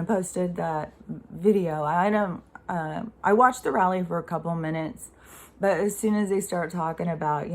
Posted that video. I watched the rally for a couple minutes, but as soon as they start talking about,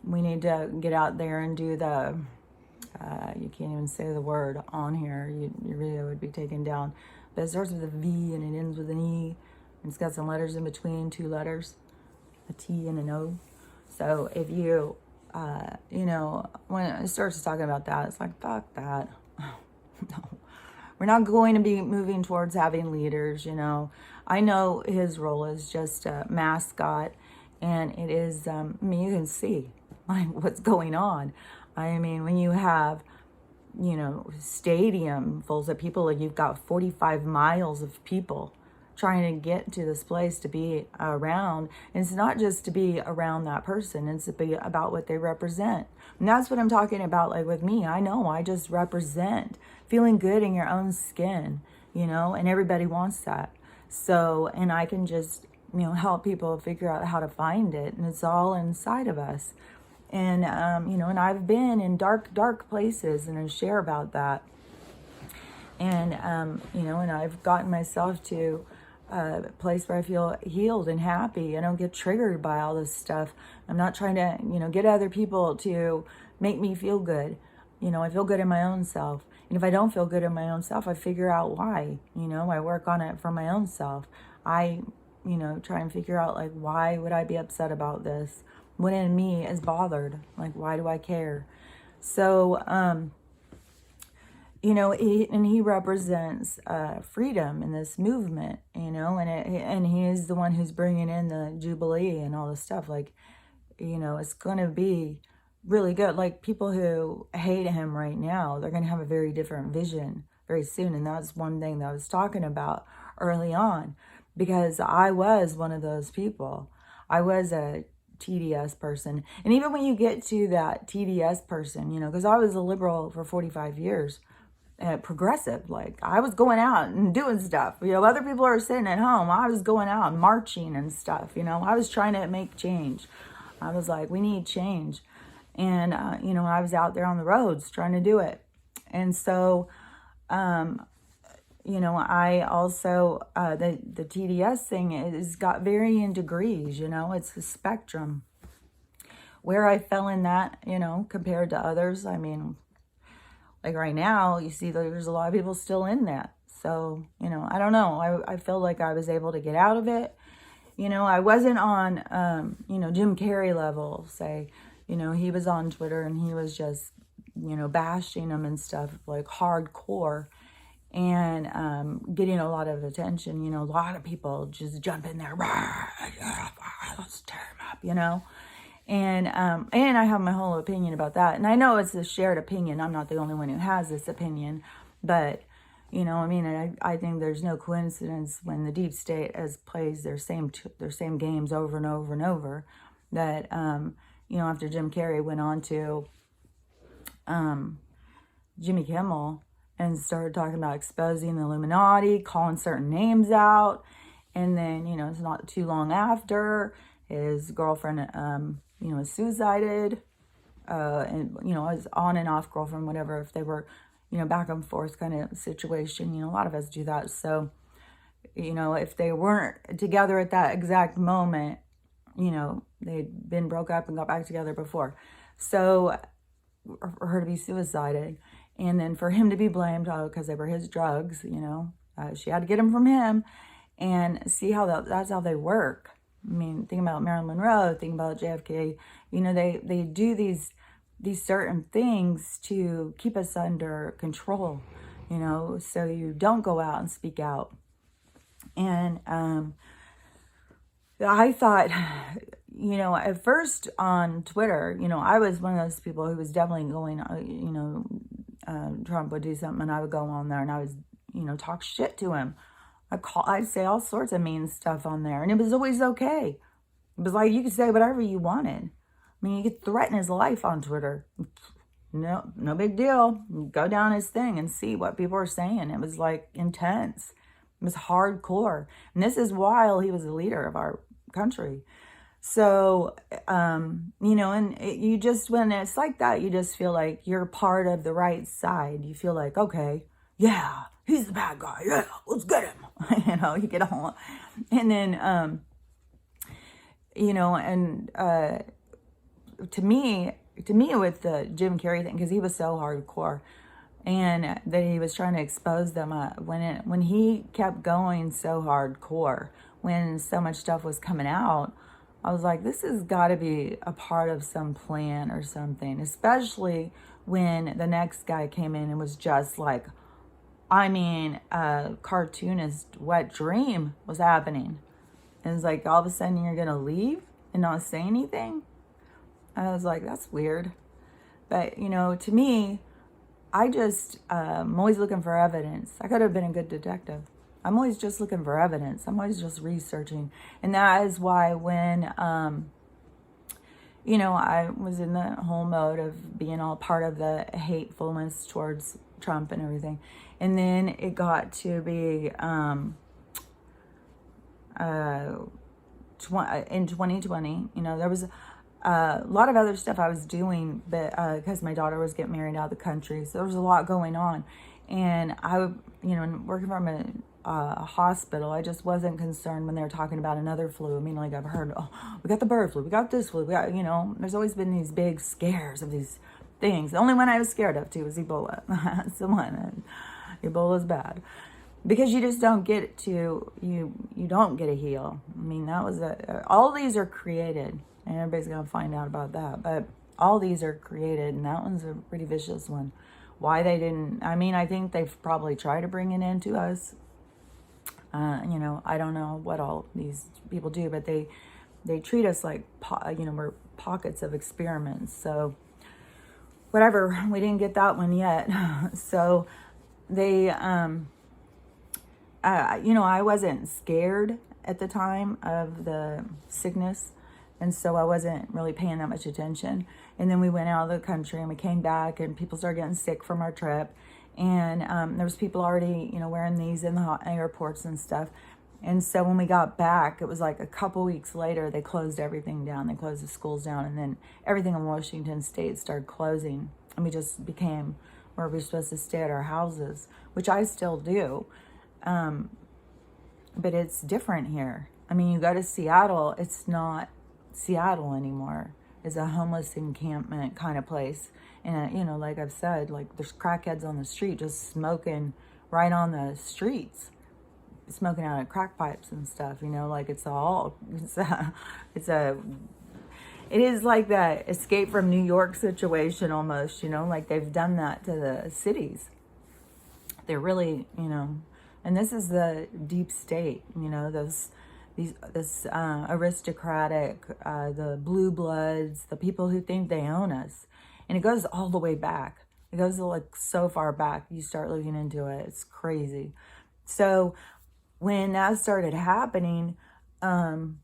we need to get out there and do you can't even say the word on here. Your video would be taken down. But it starts with a V and it ends with an E. And it's got some letters in between, 2 letters, a T and an O. So if you, when it starts talking about that, it's like, fuck that. No, we're not going to be moving towards having leaders, I know his role is just a mascot, and it is, you can see like what's going on. I mean, when you have, stadium fulls of people, like you've got 45 miles of people trying to get to this place to be around. And it's not just to be around that person, it's to be about what they represent. And that's what I'm talking about. Like with me, I know I just represent feeling good in your own skin, and everybody wants that. So, and I can just, help people figure out how to find it. And it's all inside of us. And, and I've been in dark places, and I share about that. And, and I've gotten myself to a place where I feel healed and happy. I don't get triggered by all this stuff. I'm not trying to, get other people to make me feel good. I feel good in my own self. And if I don't feel good in my own self, I figure out why. I work on it for my own self. I, try and figure out, like, why would I be upset about this? What in me is bothered? Like, why do I care? So, he represents freedom in this movement, and he is the one who's bringing in the Jubilee and all this stuff. Like, it's going to be really good. Like, people who hate him right now, they're going to have a very different vision very soon. And that's one thing that I was talking about early on, because I was one of those people. I was a TDS person. And even when you get to that TDS person, because I was a liberal for 45 years, progressive, like I was going out and doing stuff, other people are sitting at home. I was going out and marching and stuff, I was trying to make change. I was like, we need change. And, I was out there on the roads trying to do it. And so, I also, the TDS thing is got varying degrees, it's a spectrum. Where I fell in that, compared to others, I mean, like right now, you see there's a lot of people still in that. So, I don't know. I feel like I was able to get out of it. I wasn't on, Jim Carrey level, say, he was on Twitter and he was just, bashing them and stuff, like hardcore, and getting a lot of attention. A lot of people just jump in there, let's tear him up, and I have my whole opinion about that. And I know it's a shared opinion. I'm not the only one who has this opinion, but I think there's no coincidence when the deep state plays their same games over and over and over, that after Jim Carrey went on to Jimmy Kimmel and started talking about exposing the Illuminati, calling certain names out, and then it's not too long after his girlfriend was suicided, and his on and off girlfriend, whatever, if they were back and forth kind of situation. A lot of us do that. So, if they weren't together at that exact moment, they'd been broke up and got back together before. So for her to be suicided, and then for him to be blamed because they were his drugs, she had to get them from him, and see how that's how they work. I mean, think about Marilyn Monroe, think about JFK. They do these certain things to keep us under control, so you don't go out and speak out. And I thought, at first on Twitter, I was one of those people who was definitely going, Trump would do something and I would go on there and I was, talk shit to him. I'd say all sorts of mean stuff on there, and it was always okay. It was like you could say whatever you wanted. I mean, you could threaten his life on Twitter. No big deal. Go down his thing and see what people are saying. It was like intense. It was hardcore. And this is while he was the leader of our country. So, you know, and you just, when it's like that, you just feel like you're part of the right side. You feel like, okay, yeah, he's the bad guy. Yeah, let's get him. You know, you get all, and then, you know, and to me, with the Jim Carrey thing, because he was so hardcore, and that he was trying to expose them, when he kept going so hardcore, when so much stuff was coming out, I was like, this has got to be a part of some plan or something, especially when the next guy came in and was just like, I mean, a cartoonist wet dream was happening. And it's like, all of a sudden you're going to leave and not say anything? I was like, that's weird. But, you know, to me, I just, I'm always looking for evidence. I could have been a good detective. I'm always just looking for evidence. I'm always just researching. And that is why when, you know, I was in the whole mode of being all part of the hatefulness towards Trump and everything. And then it got to be, in 2020, you know, there was a lot of other stuff I was doing, but because my daughter was getting married out of the country, so there was a lot going on. And I, you know, working from a hospital, I just wasn't concerned when they were talking about another flu. I mean, like I've heard, oh, we got the bird flu, we got this flu, we got, you know, there's always been these big scares of these things. The only one I was scared of too was Ebola. That's the one. And Ebola's bad. Because you just don't get to, you don't get a heal. I mean, that was all these are created, and everybody's going to find out about that. But all these are created, and that one's a pretty vicious one. Why they didn't, I mean, I think they've probably tried to bring it into us. You know, I don't know what all these people do, but they treat us like, you know, we're pockets of experiments. So whatever, we didn't get that one yet. So they, you know, I wasn't scared at the time of the sickness, and so I wasn't really paying that much attention. And then we went out of the country and we came back, and people started getting sick from our trip. And there was people already, you know, wearing these in the airports and stuff. And so when we got back, it was like a couple weeks later, they closed everything down. They closed the schools down, and then everything in Washington State started closing. And we just became where we were supposed to stay at our houses, which I still do. But it's different here. I mean, you go to Seattle, it's not Seattle anymore. It's a homeless encampment kind of place. And, you know, like I've said, like there's crackheads on the street just smoking right on the streets, smoking out of crack pipes and stuff, you know, like it is like that Escape from New York situation almost, you know, like they've done that to the cities. They're really, you know, and this is the deep state, you know, this aristocratic, the blue bloods, the people who think they own us. And it goes all the way back. It goes like so far back. You start looking into it. It's crazy. So when that started happening, you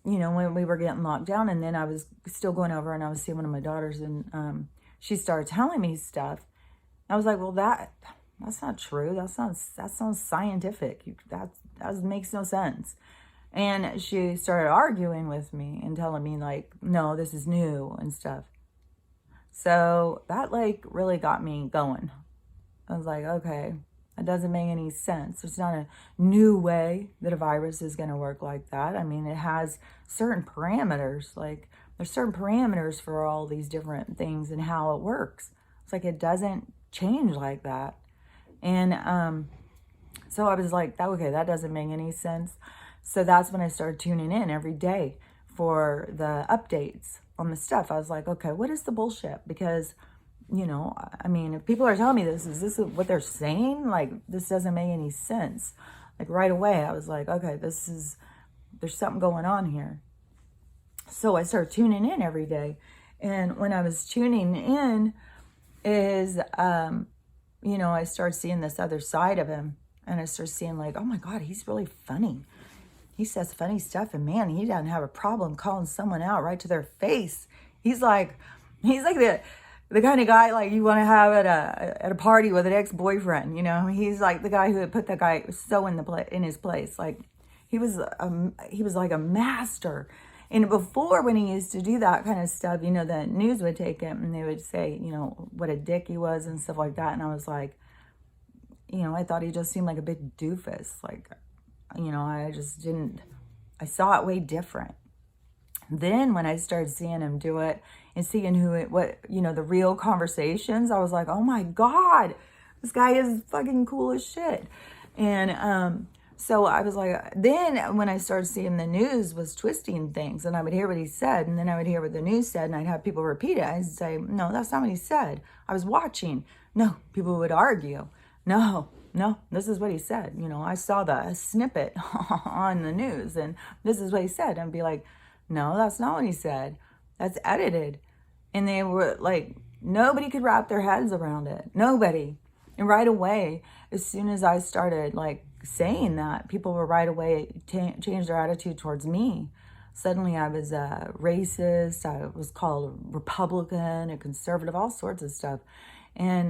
know, when we were getting locked down, and then I was still going over and I was seeing one of my daughters, and she started telling me stuff. I was like, well, that's not true. That sounds scientific. That makes no sense. And she started arguing with me and telling me like, no, this is new and stuff. So that like really got me going. I was like, okay, that doesn't make any sense. There's not a new way that a virus is going to work like that. I mean, it has certain parameters. Like there's certain parameters for all these different things and how it works. It's like it doesn't change like that. And so I was like, okay, that doesn't make any sense. So that's when I started tuning in every day for the updates on the stuff. I was like, okay, what is the bullshit? Because, you know, I mean, if people are telling me this, is this what they're saying? Like, this doesn't make any sense. Like right away, I was like, okay, there's something going on here. So I started tuning in every day. And when I was tuning in is, you know, I started seeing this other side of him, and I started seeing like, oh my God, he's really funny. He says funny stuff, and man, he doesn't have a problem calling someone out right to their face. He's like the kind of guy like you want to have at a party with an ex-boyfriend, you know. He's like the guy who put that guy so in his place. Like he was like a master And before, when he used to do that kind of stuff, you know, the news would take him and they would say, you know, what a dick he was and stuff like that. And I was like, you know, I thought he just seemed like a big doofus. Like, you know, I just didn't, I saw it way different. Then when I started seeing him do it and seeing what, you know, the real conversations, I was like, oh my God, this guy is fucking cool as shit. And, so I was like, then when I started seeing the news was twisting things, and I would hear what he said, and then I would hear what the news said, and I'd have people repeat it. I'd say, no, that's not what he said. I was watching. No, people would argue. No, this is what he said. You know, I saw the snippet on the news, and this is what he said. And I'd be like, no, that's not what he said. That's edited. And they were like, nobody could wrap their heads around it. Nobody. And right away, as soon as I started like saying that, people were right away change their attitude towards me. Suddenly I was a racist. I was called a Republican, a conservative, all sorts of stuff. And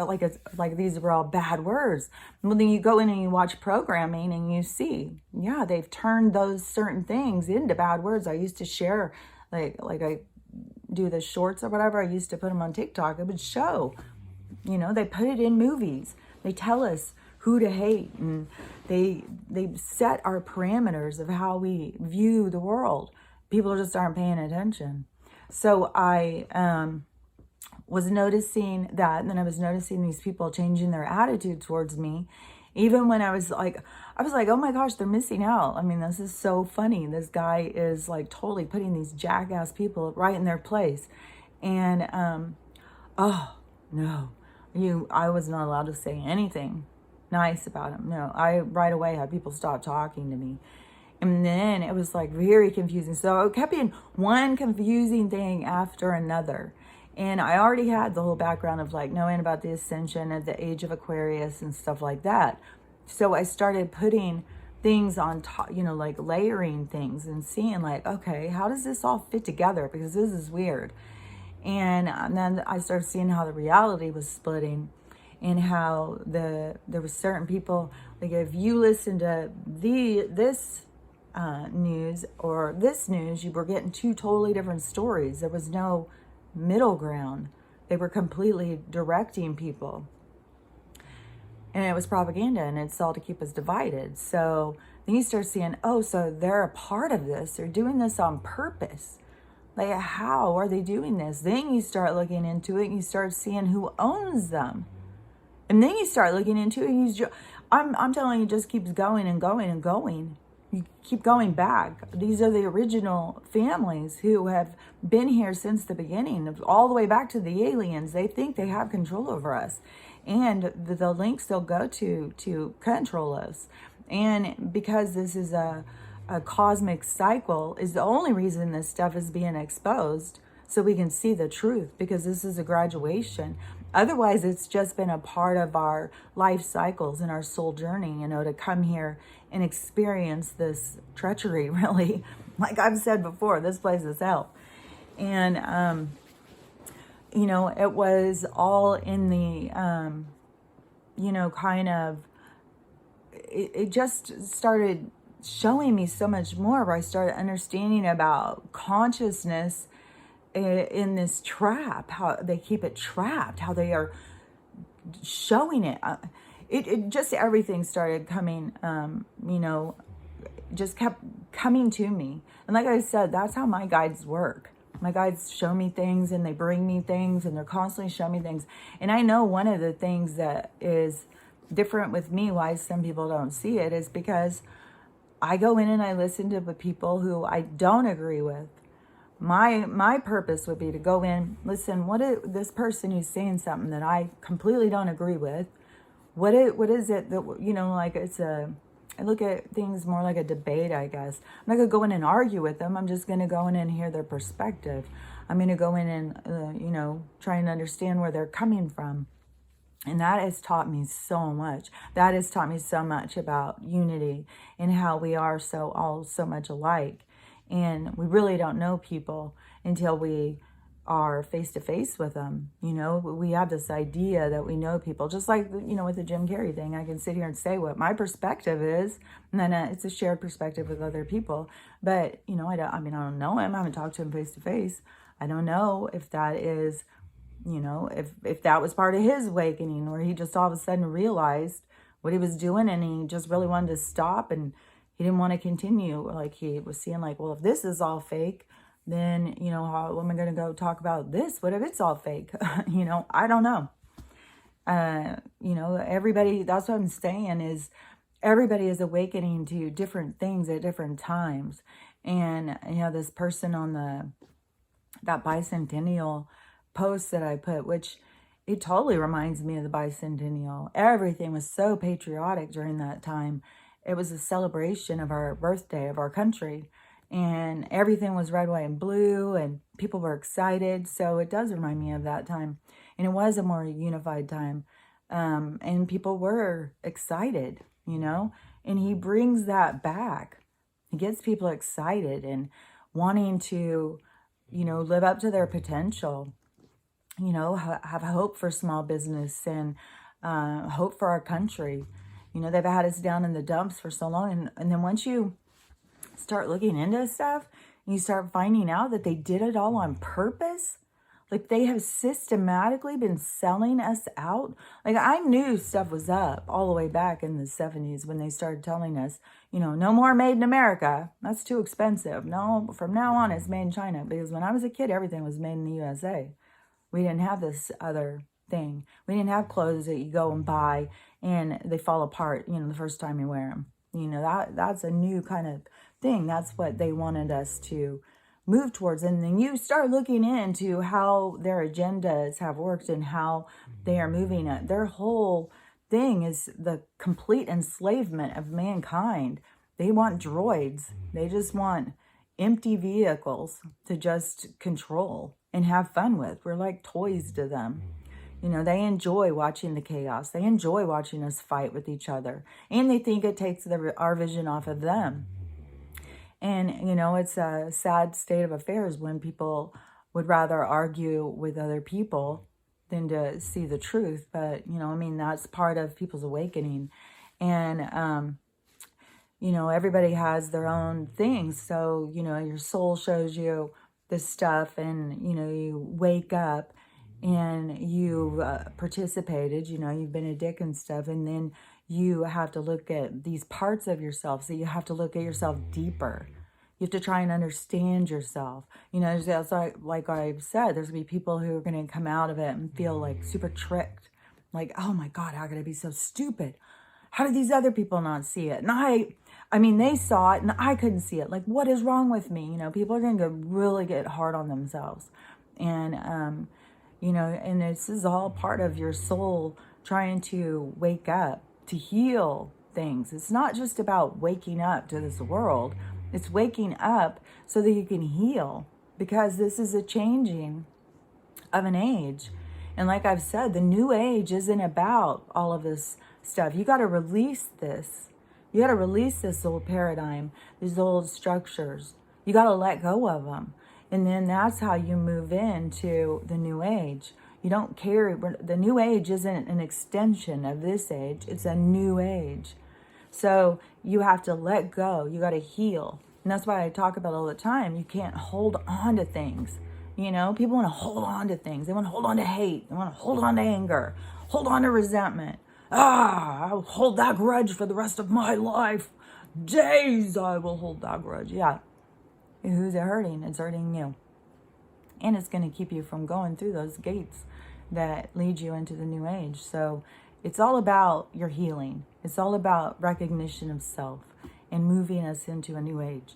like these were all bad words. Well, then you go in and you watch programming and you see, yeah, they've turned those certain things into bad words. I used to share, like I do the shorts or whatever. I used to put them on TikTok. It would show, you know, they put it in movies. They tell us who to hate, and they set our parameters of how we view the world. People just aren't paying attention. So I was noticing that, and then I was noticing these people changing their attitude towards me. Even when I was like, oh my gosh, they're missing out. I mean, this is so funny. This guy is like totally putting these jackass people right in their place. And, oh no, I was not allowed to say anything nice about him. No, I right away had people stop talking to me. And then it was like very confusing. So it kept being one confusing thing after another. And I already had the whole background of like knowing about the ascension at the age of Aquarius and stuff like that. So I started putting things on top, you know, like layering things and seeing like, okay, how does this all fit together? Because this is weird. And then I started seeing how the reality was splitting, and how there were certain people, like if you listen to this news or this news, you were getting two totally different stories. There was no middle ground. They were completely directing people. And it was propaganda, and it's all to keep us divided. So then you start seeing, oh, so they're a part of this. They're doing this on purpose. Like, how are they doing this? Then you start looking into it, and you start seeing who owns them. And then you start looking into it. I'm telling you, it just keeps going and going and going. You keep going back. These are the original families who have been here since the beginning, all the way back to the aliens. They think they have control over us, and the links they'll go to control us. And because this is a cosmic cycle, is the only reason this stuff is being exposed, so we can see the truth, because this is a graduation. Otherwise, it's just been a part of our life cycles and our soul journey, you know, to come here and experience this treachery, really. Like I've said before, this place is hell. And, you know, it was all in the, you know, kind of, it just started showing me so much more, where I started understanding about consciousness in this trap, how they keep it trapped, how they are showing it. It just, everything started coming, you know, just kept coming to me. And like I said, that's how my guides work. My guides show me things, and they bring me things, and they're constantly showing me things. And I know one of the things that is different with me, why some people don't see it, is because I go in and I listen to the people who I don't agree with. My purpose would be to go in, listen, this person who's saying something that I completely don't agree with, what is it that, you know, like I look at things more like a debate, I guess. I'm not going to go in and argue with them. I'm just going to go in and hear their perspective. I'm going to go in and, you know, try and understand where they're coming from. And that has taught me so much. That has taught me so much about unity and how we are all so much alike. And we really don't know people until we are face to face with them. You know, we have this idea that we know people, just like, you know, with the Jim Carrey thing. I can sit here and say what my perspective is, and then it's a shared perspective with other people. But, you know, I don't know him. I haven't talked to him face to face. I don't know if that is, you know, if that was part of his awakening, where he just all of a sudden realized what he was doing and he just really wanted to stop and he didn't want to continue. Like, he was seeing like, well, if this is all fake, then, you know, how am I going to go talk about this? What if it's all fake? You know, I don't know. You know, everybody, that's what I'm saying, is everybody is awakening to different things at different times. And, you know, this person on that Bicentennial post that I put, which it totally reminds me of the Bicentennial. Everything was so patriotic during that time. It was a celebration of our birthday, of our country. And everything was red, white, and blue, and people were excited. So it does remind me of that time. And it was a more unified time. And people were excited, you know. And he brings that back. He gets people excited and wanting to, you know, live up to their potential. You know, have hope for small business and hope for our country. You know, they've had us down in the dumps for so long. And then once you start looking into stuff, and you start finding out that they did it all on purpose. Like, they have systematically been selling us out. Like, I knew stuff was up all the way back in the 70s when they started telling us, you know, no more made in America. That's too expensive. No, from now on, it's made in China. Because when I was a kid, everything was made in the USA. We didn't have this other thing. We didn't have clothes that you go and buy and they fall apart, you know, the first time you wear them. You know, that's a new kind of thing. That's what they wanted us to move towards. And then you start looking into how their agendas have worked and how they are moving it. Their whole thing is the complete enslavement of mankind. They want droids. They just want empty vehicles to just control and have fun with. We're like toys to them. You know, they enjoy watching the chaos. They enjoy watching us fight with each other. And they think it takes our vision off of them. And, you know, it's a sad state of affairs when people would rather argue with other people than to see the truth. But, you know, I mean, that's part of people's awakening. And, you know, everybody has their own things. So, you know, your soul shows you this stuff and, you know, you wake up and you've participated, you know, you've been a dick and stuff. And then you have to look at these parts of yourself. So you have to look at yourself deeper. You have to try and understand yourself. You know, it's like I've said, there's going to be people who are going to come out of it and feel like super tricked. Like, oh my God, how could I be so stupid? How did these other people not see it? And I mean, they saw it and I couldn't see it. Like, what is wrong with me? You know, people are going to really get hard on themselves. And, you know, and this is all part of your soul trying to wake up, to heal things. It's not just about waking up to this world. It's waking up so that you can heal, because this is a changing of an age. And like I've said, the new age isn't about all of this stuff. You got to release this. You got to release this old paradigm, these old structures. You got to let go of them. And then that's how you move into the new age. You don't carry, the new age isn't an extension of this age. It's a new age. So you have to let go. You got to heal. And that's why I talk about all the time. You can't hold on to things. You know, people want to hold on to things. They want to hold on to hate. They want to hold on to anger, hold on to resentment. I'll hold that grudge for the rest of my life. Days I will hold that grudge. Yeah. Who's it hurting? It's hurting you. And it's going to keep you from going through those gates that lead you into the new age. So it's all about your healing. It's all about recognition of self and moving us into a new age.